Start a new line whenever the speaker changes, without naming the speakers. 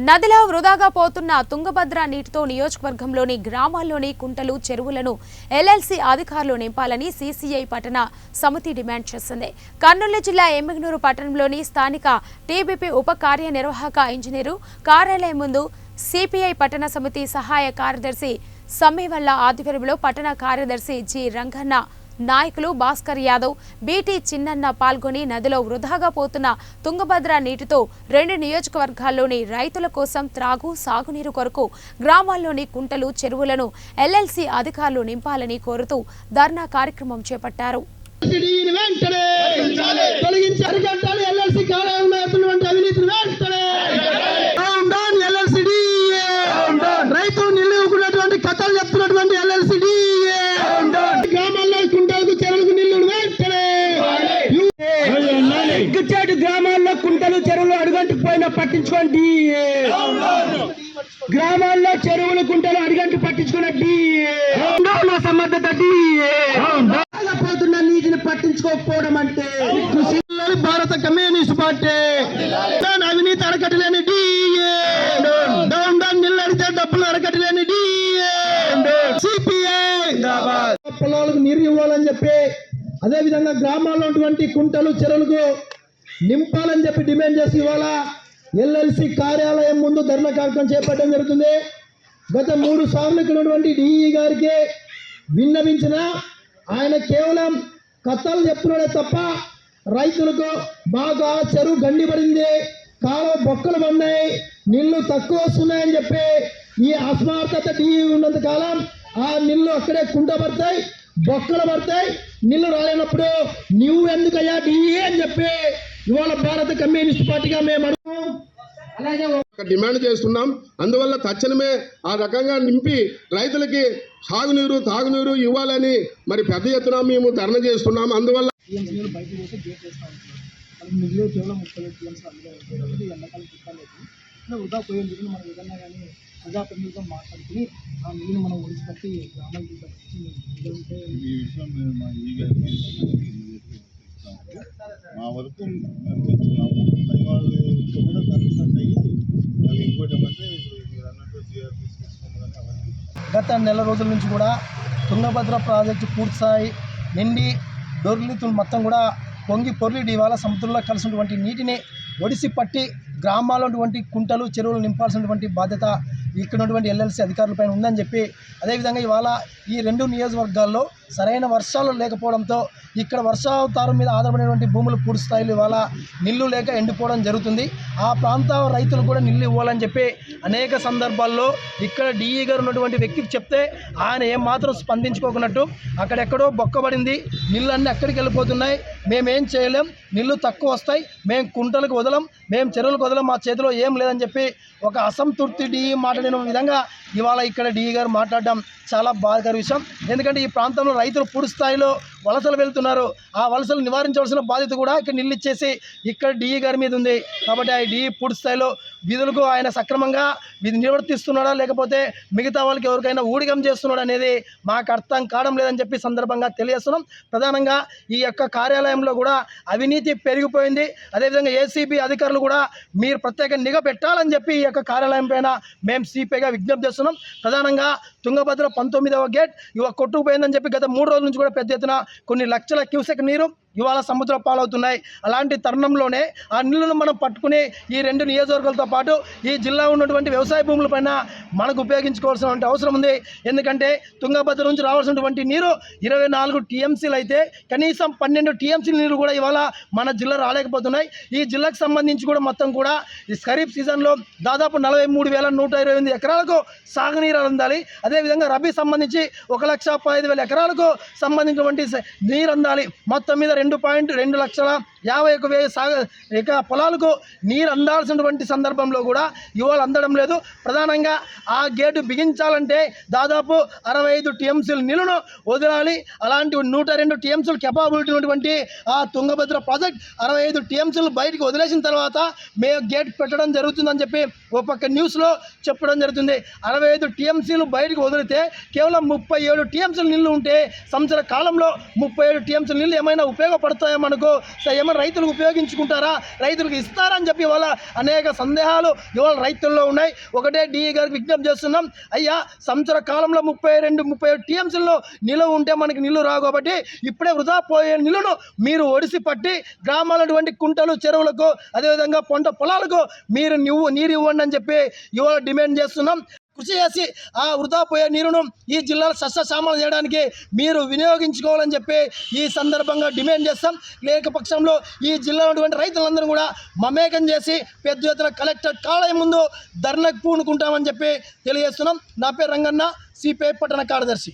నదిలో వృధాగా పోతున్న తుంగభద్ర నీటితో నియోజకవర్గంలోని గ్రామాల్లోని కుంటలు చెరువులను ఎల్ఎల్సీ అధికారులు నింపాలని సీసీఐ పట్టణ సమితి డిమాండ్ చేసింది. కర్నూలు జిల్లా ఎమ్మిగనూరు పట్టణంలోని స్థానిక టీబీపీ ఉప కార్యనిర్వాహక ఇంజనీరు కార్యాలయం ముందు సిపిఐ పట్టణ సమితి సహాయ కార్యదర్శి సమ్మివల్ల ఆధ్వర్యంలో పట్టణ కార్యదర్శి జి రంగన్న నాయకులు భాస్కర్ యాదవ్, బీటీ చిన్నన్న పాల్గొని నదిలో వృధాగా పోతున్న తుంగభద్ర నీటితో 2 నియోజకవర్గాల్లోని రైతుల కోసం త్రాగు సాగునీరు కొరకు గ్రామాల్లోని కుంటలు చెరువులను ఎల్ఎల్సీ అధికారులు నింపాలని కోరుతూ ధర్నా కార్యక్రమం చేపట్టారు.
గ్రామాల్లో కుంటలు చెరువులు అడుగంటుకుపోయినా పట్టించుకోండి. గ్రామాల్లో చెరువులు కుంటలు అడుగంటు పట్టించుకున్నట్టు సమర్థత పోతున్న నీటిని పట్టించుకోకపోవడం అంటే భారత కమ్యూనిస్ట్ పార్టీ అవినీతి అరకట్టలేని నిల్లడితే డబ్బులు అరకట్టలేని పొలాలకు నీరు ఇవ్వాలని చెప్పి, అదేవిధంగా గ్రామాల్లో ఉన్నటువంటి కుంటలు చెరువులకు నింపాలని చెప్పి డిమాండ్ చేసి ఇవాళ ఎల్ఎల్సి కార్యాలయం ముందు ధర్నా కార్యక్రమం చేపట్టడం జరుగుతుంది. గత 3 సార్లు ఇక్కడ ఉన్నటువంటి డిఈ గారికి విన్నవించిన ఆయన కేవలం కథలు చెప్తున్నాడే తప్ప రైతులకు బాగా చెరువు గండిపడింది, కాలువ బొక్కలు పడినాయి, నీళ్లు తక్కువ వస్తున్నాయని చెప్పి ఈ అసమర్థత డిఈ ఉన్నంత కాలం ఆ నీళ్లు అక్కడే కుంట పడతాయి, బొక్కలు పడతాయి. నీళ్లు రాలేనప్పుడు నువ్వు ఎందుకయ్యా డిఈ అని చెప్పి ఇవాళ భారత కమ్యూనిస్ట్ పార్టీగా మేము
డిమాండ్ చేస్తున్నాం. అందువల్ల తక్షణమే ఆ రకంగా నింపి రైతులకి సాగునీరు తాగునీరు ఇవ్వాలని మరి పెద్ద ఎత్తున మేము ధర్నా చేస్తున్నాం. అందువల్ల
వృధా పోయే నీళ్ళు మనం ఏదన్నా కానీ ప్రజాప్రతినిధులతో మాట్లాడుకుని ఆ నీళ్ళు మనం ఒడిచిపెట్టి గ్రామాలకి
ఈ విషయం మా వరకు మేము చేస్తున్నాము. పై వాళ్ళతో కూడా కన్సల్ట్ అయ్యి అవి ఇంకోటి ఏమంటే మీరు అన్నట్టు జిఆర్పీస్ తీసుకుని కానీ అవన్నీ
గత నెల రోజుల నుంచి కూడా తుంగభద్ర ప్రాజెక్టు పూర్తిస్థాయి నిండి డొర్లితులు మొత్తం కూడా పొంగి పొర్లిడి ఇవాళ సముద్రంలో కలిసినటువంటి నీటిని ఒడిసి పట్టి గ్రామాల్లో ఉన్నటువంటి కుంటలు చెరువులు నింపాల్సినటువంటి బాధ్యత ఇక్కడ ఉన్నటువంటి ఎల్ఎల్సీ అధికారులపైన ఉందని చెప్పి, అదేవిధంగా ఇవాళ ఈ 2 నియోజకవర్గాల్లో సరైన వర్షాలు లేకపోవడంతో ఇక్కడ వర్షావతారం మీద ఆధారపడినటువంటి భూములు పూర్తి స్థాయిలో ఇవాళ నీళ్లు లేక ఎండిపోవడం జరుగుతుంది. ఆ ప్రాంత రైతులు కూడా నీళ్ళు ఇవ్వాలని చెప్పి అనేక సందర్భాల్లో ఇక్కడ డిఈ గారు ఉన్నటువంటి వ్యక్తికి చెప్తే ఆయన ఏమాత్రం స్పందించుకోకున్నట్టు అక్కడెక్కడో బొక్కబడింది, నీళ్ళు అన్నీ అక్కడికి వెళ్ళిపోతున్నాయి, మేమేం చేయలేం, నీళ్లు తక్కువ వస్తాయి, మేము కుంటలకు వదలం, మేము చెరువులకు వదలం, మా చేతిలో ఏం లేదని చెప్పి ఒక అసంతృప్తి డిఈ మాట్లాడిన విధంగా ఇవాళ ఇక్కడ డిఈ గారు మాట్లాడడం చాలా బాధాకర విషయం. ఎందుకంటే ఈ ప్రాంతంలో రైతులు పూర్తి స్థాయిలో వలసలు వెళ్తున్నారు. ఆ వలసలు నివారించవలసిన బాధ్యత కూడా ఇక్కడ నీళ్ళు ఇచ్చేసి ఇక్కడ డిఈ గారి మీద ఉంది. కాబట్టి ఆ డిఈ పూర్తి స్థాయిలో విధులకు ఆయన సక్రమంగా విధి నిర్వర్తిస్తున్నాడా లేకపోతే మిగతా వాళ్ళకి ఎవరికైనా ఊడిగం చేస్తున్నాడు అనేది మాకు అర్థం కావడం లేదని చెప్పి సందర్భంగా తెలియజేస్తున్నాం. ప్రధానంగా ఈ యొక్క కార్యాలయంలో కూడా అవినీతి పెరిగిపోయింది. అదేవిధంగా ఏసీబీ అధికారులు కూడా మీరు ప్రత్యేక నిఘా పెట్టాలని చెప్పి ఈ యొక్క కార్యాలయం పైన మేము సిపిఐగా విజ్ఞప్తి చేస్తున్నాం. ప్రధానంగా తుంగభద్ర 19వ గేట్ ఇవాళ కొట్టుకుపోయిందని చెప్పి గత 3 రోజుల నుంచి కూడా పెద్ద ఎత్తున కొన్ని లక్షల క్యూసెక్ నీరు ఇవాళ సముద్ర పాలవుతున్నాయి. అలాంటి తరుణంలోనే ఆ నీళ్లను మనం పట్టుకుని ఈ 2 నియోజకవర్గాలతో పాటు ఈ జిల్లా ఉన్నటువంటి వ్యవసాయ భూములపైన మనకు ఉపయోగించుకోవాల్సిన అవసరం ఉంది. ఎందుకంటే తుంగభద్ర నుంచి రావాల్సినటువంటి నీరు 24 టీఎంసీలు అయితే కనీసం 12 టీఎంసీల నీరు కూడా ఇవాళ మన జిల్లా రాలేకపోతున్నాయి. ఈ జిల్లాకు సంబంధించి కూడా మొత్తం కూడా ఈ ఖరీఫ్ సీజన్లో దాదాపు 43,128 ఎకరాలకు సాగునీరు అందాలి. అదేవిధంగా రబీ సంబంధించి 1,15,000 ఎకరాలకు సంబంధించినటువంటి నీరు అందాలి. మొత్తం మీద 2.2 లక్షల 51,000 పొలాలకు నీరు అందాల్సినటువంటి సందర్భంలో కూడా ఇవాళ అందడం లేదు. ప్రధానంగా ఆ గేటు బిగించాలంటే దాదాపు 65 టీఎంసీల నీళ్లను వదలాలి. అలాంటి 102 టీఎంసీలు కెపాబిలిటీ ఉన్నటువంటి ఆ తుంగభద్ర ప్రాజెక్ట్ 65 టీఎంసీలు బయటికి వదిలేసిన తర్వాత మేము గేట్ పెట్టడం జరుగుతుందని చెప్పి ఒక పక్క న్యూస్లో చెప్పడం జరుగుతుంది. 65 టీఎంసీలు బయటికి వదిలితే కేవలం 37 టీఎంసీల నీళ్లు ఉంటే సంవత్సర కాలంలో 37 టీఎంసీల నీళ్ళు ఏమైనా ఉపయోగపడతాయో మనకు ఏమైనా రైతులకు ఉపయోగించుకుంటారా, రైతులకు ఇస్తారని చెప్పి ఇవాళ అనేక సందేహాలు ఇవాళ రైతుల్లో ఉన్నాయి. ఒకటే డిఈ గారికి విజ్ఞప్తి చేస్తున్నాం, అయ్యా సంవత్సర కాలంలో 32-37 టీఎంసీల్లో నిలువ ఉంటే మనకి నిల్లు రావు కాబట్టి ఇప్పుడే వృధా పోయే నిల్లును మీరు ఒడిసి పట్టి గ్రామాలటువంటి కుంటలు చెరువులకు అదేవిధంగా పంట పొలాలకు మీరు నీరు ఇవ్వండి అని చెప్పి ఇవాళ డిమాండ్ చేస్తున్నాం. కృషి చేసి ఆ వృధా పోయే నీరును ఈ జిల్లాలో సస్యశ్యామలం చేయడానికి మీరు వినియోగించుకోవాలని చెప్పి ఈ సందర్భంగా డిమాండ్ చేస్తాం. లేక పక్షంలో ఈ జిల్లాలో ఉన్నటువంటి రైతులందరూ కూడా మమేకం చేసి పెద్ద ఎత్తున కలెక్టర్ కార్యాలయం ముందు ధర్నాకు పూనుకుంటామని చెప్పి తెలియజేస్తున్నాం. నా పేరు రంగన్న, సిపిఐ పట్టణ కార్యదర్శి.